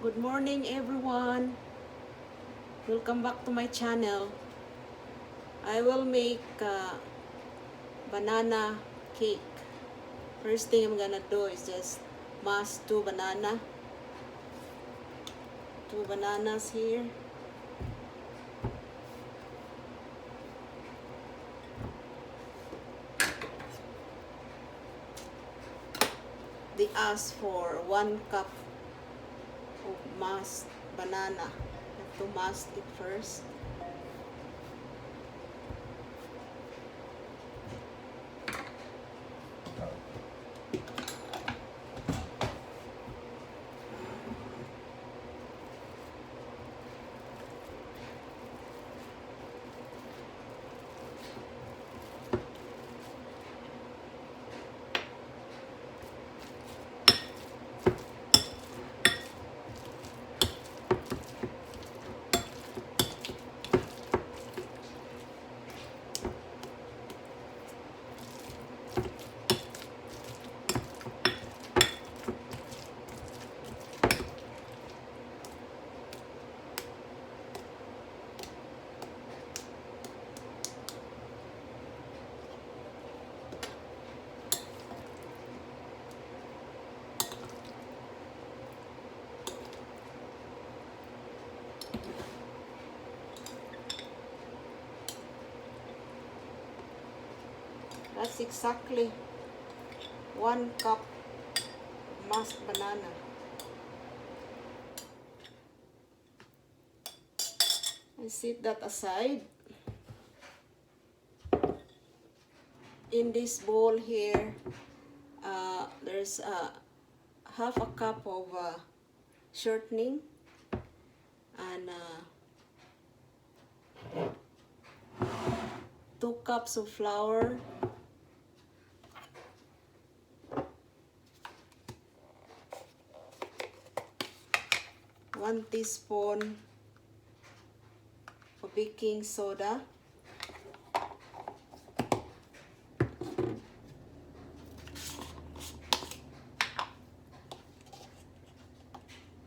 Good morning everyone. Welcome back to my channel. I will make banana cake. First thing I'm gonna do is just mash two bananas here. They ask for 1 cup of mashed banana. I have to mash it first. That's exactly 1 cup mashed banana. I set that aside. In this bowl here, there's half a cup of shortening and 2 cups of flour, 1 teaspoon of baking soda,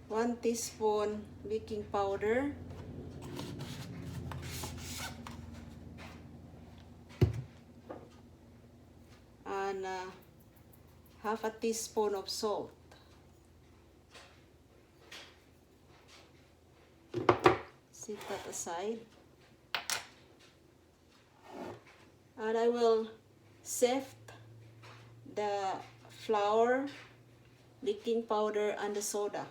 1 teaspoon baking powder, and half a teaspoon of salt. Set that aside. And I will sift the flour, baking powder, and the soda.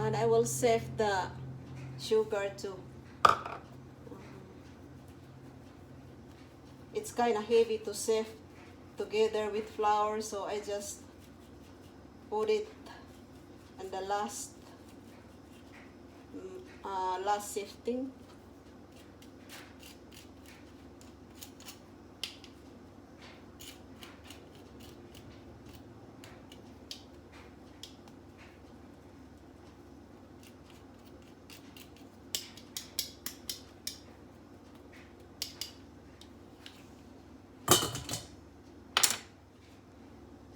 And I will sift the sugar too. It's kind of heavy to sift together with flour, so I just put it in the last sifting.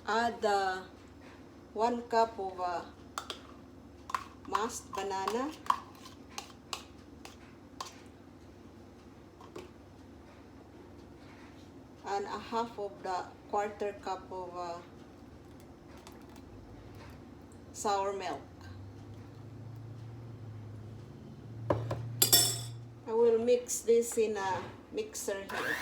Add 1 cup of mashed banana, and a half of the 1/4 cup of sour milk. I will mix this in a mixer here.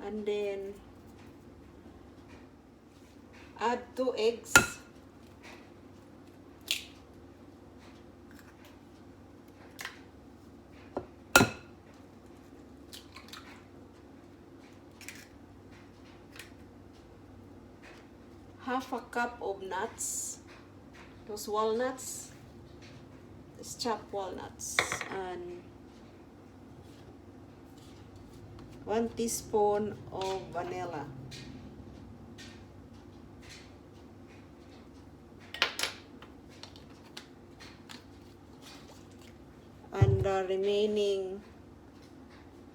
And then add 2 eggs. half a cup of nuts, those walnuts, these chopped walnuts, and 1 teaspoon of vanilla. And the remaining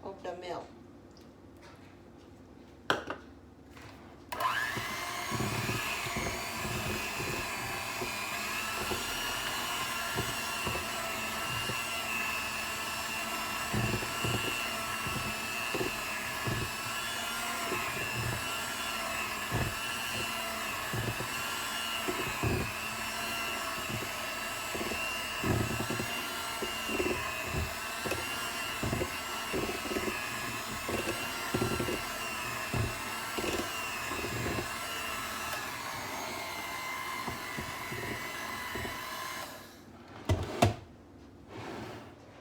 of the milk.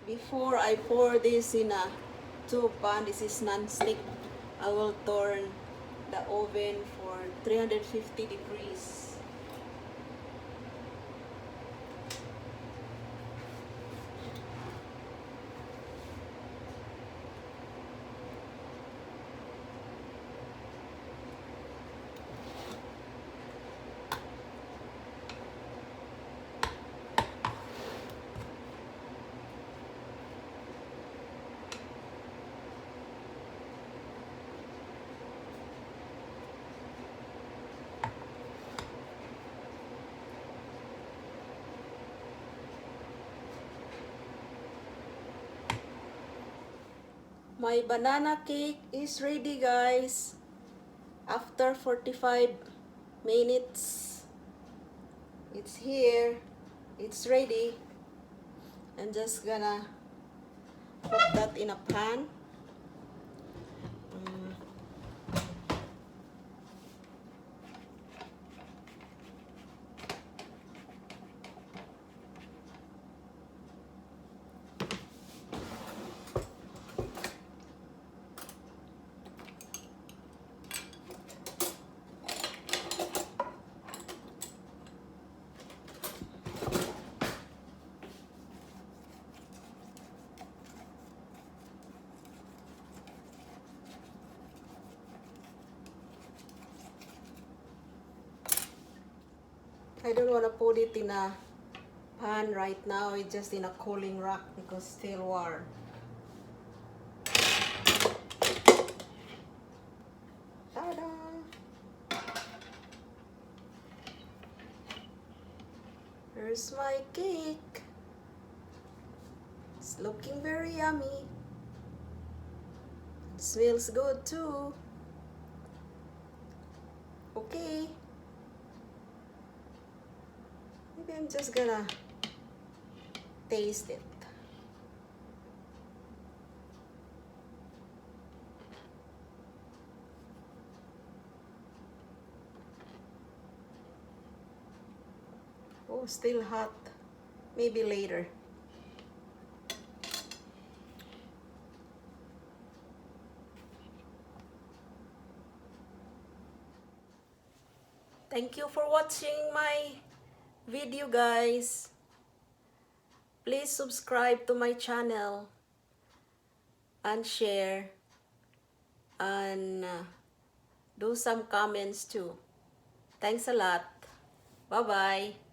Before I pour this in a tube pan, this is non-stick, I will turn the oven for 350 degrees. My banana cake is ready, guys. After 45 minutes, it's here. It's ready. I'm just gonna put that in a pan. I don't want to put it in a pan right now. It's just in a cooling rack because it's still warm. Ta-da! Here's my cake. It's looking very yummy. It smells good too. Okay. Maybe I'm just gonna taste it. Oh, still hot. Maybe later. Thank you for watching my video, guys. Please subscribe to my channel and share and do some comments too. Thanks a lot. Bye-bye.